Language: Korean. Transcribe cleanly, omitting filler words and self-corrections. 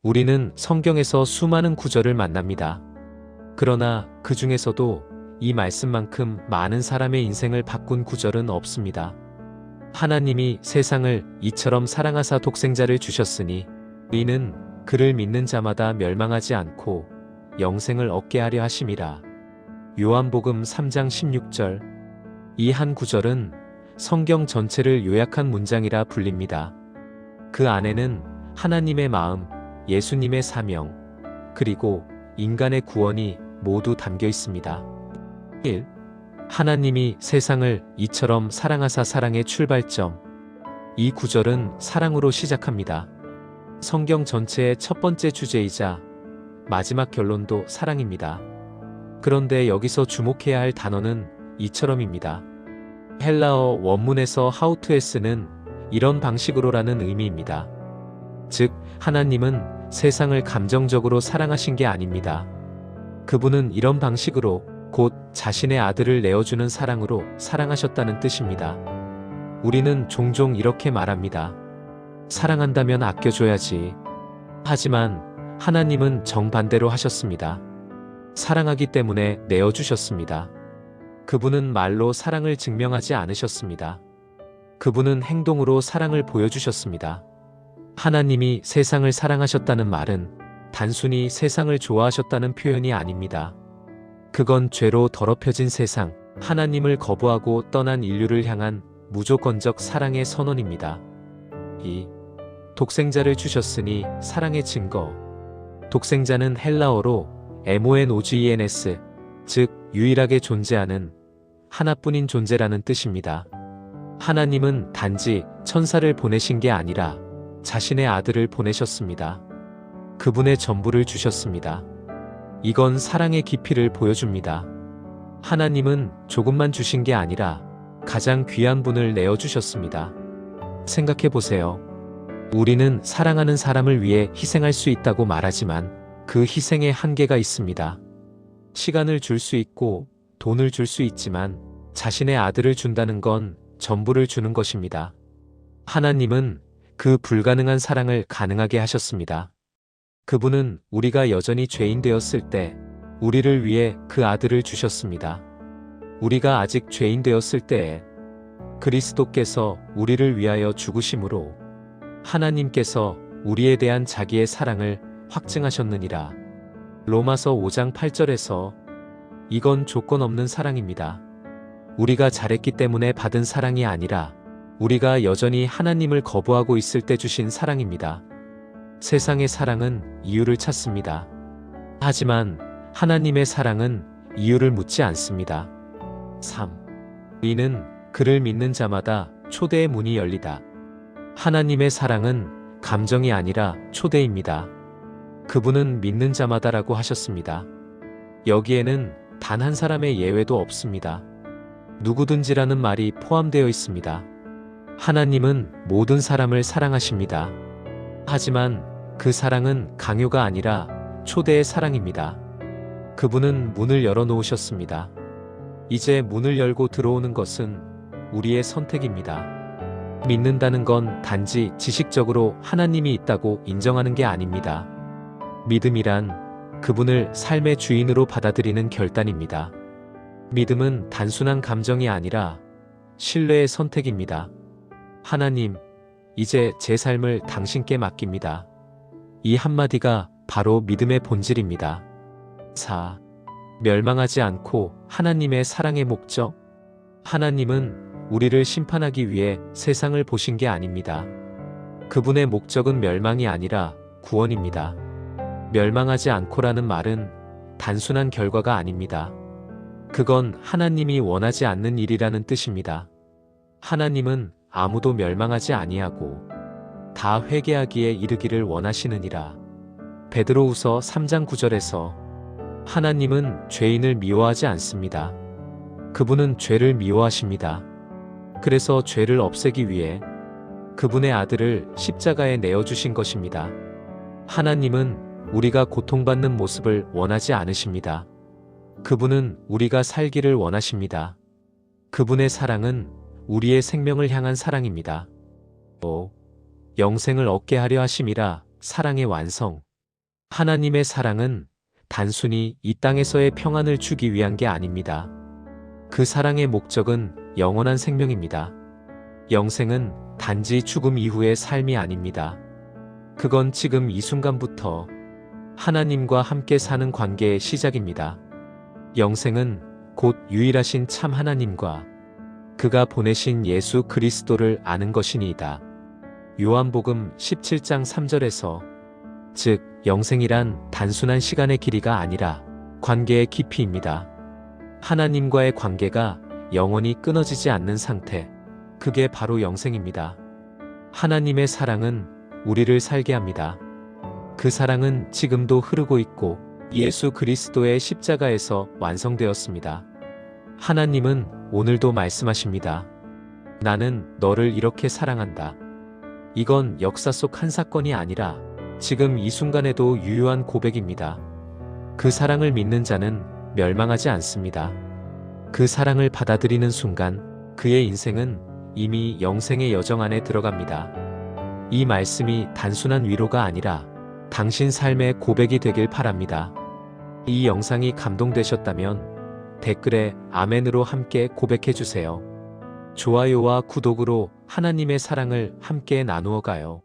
우리는 성경에서 수많은 구절을 만납니다. 그러나 그 중에서도 이 말씀만큼 많은 사람의 인생을 바꾼 구절은 없습니다. 하나님이 세상을 이처럼 사랑하사 독생자를 주셨으니 이는 그를 믿는 자마다 멸망하지 않고 영생을 얻게 하려 하심이라. 요한복음 3장 16절. 이 한 구절은 성경 전체를 요약한 문장이라 불립니다. 그 안에는 하나님의 마음, 예수님의 사명, 그리고 인간의 구원이 모두 담겨 있습니다. 1. 하나님이 세상을 이처럼 사랑하사 사랑의 출발점. 이 구절은 사랑으로 시작합니다. 성경 전체의 첫 번째 주제이자 마지막 결론도 사랑입니다. 그런데 여기서 주목해야 할 단어는 이처럼입니다. 헬라어 원문에서 how to에 쓰는 이런 방식으로라는 의미입니다. 즉, 하나님은 세상을 감정적으로 사랑하신 게 아닙니다. 그분은 이런 방식으로 곧 자신의 아들을 내어주는 사랑으로 사랑하셨다는 뜻입니다. 우리는 종종 이렇게 말합니다. 사랑한다면 아껴줘야지. 하지만 하나님은 정반대로 하셨습니다. 사랑하기 때문에 내어주셨습니다. 그분은 말로 사랑을 증명하지 않으셨습니다. 그분은 행동으로 사랑을 보여주셨습니다. 하나님이 세상을 사랑하셨다는 말은 단순히 세상을 좋아하셨다는 표현이 아닙니다. 그건 죄로 더럽혀진 세상, 하나님을 거부하고 떠난 인류를 향한 무조건적 사랑의 선언입니다. 2. 독생자를 주셨으니 사랑의 증거. 독생자는 헬라어로 MONOGENS, 즉 유일하게 존재하는 하나뿐인 존재라는 뜻입니다. 하나님은 단지 천사를 보내신 게 아니라 자신의 아들을 보내셨습니다. 그분의 전부를 주셨습니다. 이건 사랑의 깊이를 보여줍니다. 하나님은 조금만 주신 게 아니라 가장 귀한 분을 내어주셨습니다. 생각해 보세요. 우리는 사랑하는 사람을 위해 희생할 수 있다고 말하지만 그 희생에 한계가 있습니다. 시간을 줄 수 있고 돈을 줄 수 있지만 자신의 아들을 준다는 건 전부를 주는 것입니다. 하나님은 그 불가능한 사랑을 가능하게 하셨습니다. 그분은 우리가 여전히 죄인 되었을 때 우리를 위해 그 아들을 주셨습니다. 우리가 아직 죄인 되었을 때에 그리스도께서 우리를 위하여 죽으심으로 하나님께서 우리에 대한 자기의 사랑을 확증하셨느니라. 로마서 5장 8절에서 이건 조건 없는 사랑입니다. 우리가 잘했기 때문에 받은 사랑이 아니라 우리가 여전히 하나님을 거부하고 있을 때 주신 사랑입니다. 세상의 사랑은 이유를 찾습니다. 하지만 하나님의 사랑은 이유를 묻지 않습니다. 3. 이는 그를 믿는 자마다 초대의 문이 열리다. 하나님의 사랑은 감정이 아니라 초대입니다. 그분은 믿는 자마다라고 하셨습니다. 여기에는 단 한 사람의 예외도 없습니다. 누구든지라는 말이 포함되어 있습니다. 하나님은 모든 사람을 사랑하십니다. 하지만 그 사랑은 강요가 아니라 초대의 사랑입니다. 그분은 문을 열어놓으셨습니다. 이제 문을 열고 들어오는 것은 우리의 선택입니다. 믿는다는 건 단지 지식적으로 하나님이 있다고 인정하는 게 아닙니다. 믿음이란 그분을 삶의 주인으로 받아들이는 결단입니다. 믿음은 단순한 감정이 아니라 신뢰의 선택입니다. 하나님, 이제 제 삶을 당신께 맡깁니다. 이 한마디가 바로 믿음의 본질입니다. 4. 멸망하지 않고 하나님의 사랑의 목적. 하나님은 우리를 심판하기 위해 세상을 보신 게 아닙니다. 그분의 목적은 멸망이 아니라 구원입니다. 멸망하지 않고라는 말은 단순한 결과가 아닙니다. 그건 하나님이 원하지 않는 일이라는 뜻입니다. 하나님은 아무도 멸망하지 아니하고 다 회개하기에 이르기를 원하시느니라. 베드로후서 3장 9절에서 하나님은 죄인을 미워하지 않습니다. 그분은 죄를 미워하십니다. 그래서 죄를 없애기 위해 그분의 아들을 십자가에 내어주신 것입니다. 하나님은 우리가 고통받는 모습을 원하지 않으십니다. 그분은 우리가 살기를 원하십니다. 그분의 사랑은 우리의 생명을 향한 사랑입니다. 5. 영생을 얻게 하려 하심이라. 사랑의 완성. 하나님의 사랑은 단순히 이 땅에서의 평안을 주기 위한 게 아닙니다. 그 사랑의 목적은 영원한 생명입니다. 영생은 단지 죽음 이후의 삶이 아닙니다. 그건 지금 이 순간부터 하나님과 함께 사는 관계의 시작입니다. 영생은 곧 유일하신 참 하나님과 그가 보내신 예수 그리스도를 아는 것이니이다. 요한복음 17장 3절에서 즉 영생이란 단순한 시간의 길이가 아니라 관계의 깊이입니다. 하나님과의 관계가 영원히 끊어지지 않는 상태, 그게 바로 영생입니다. 하나님의 사랑은 우리를 살게 합니다. 그 사랑은 지금도 흐르고 있고 예수 그리스도의 십자가에서 완성되었습니다. 하나님은 오늘도 말씀하십니다. 나는 너를 이렇게 사랑한다. 이건 역사 속 한 사건이 아니라 지금 이 순간에도 유효한 고백입니다. 그 사랑을 믿는 자는 멸망하지 않습니다. 그 사랑을 받아들이는 순간 그의 인생은 이미 영생의 여정 안에 들어갑니다. 이 말씀이 단순한 위로가 아니라 당신 삶의 고백이 되길 바랍니다. 이 영상이 감동되셨다면 댓글에 아멘으로 함께 고백해 주세요. 좋아요와 구독으로 하나님의 사랑을 함께 나누어 가요.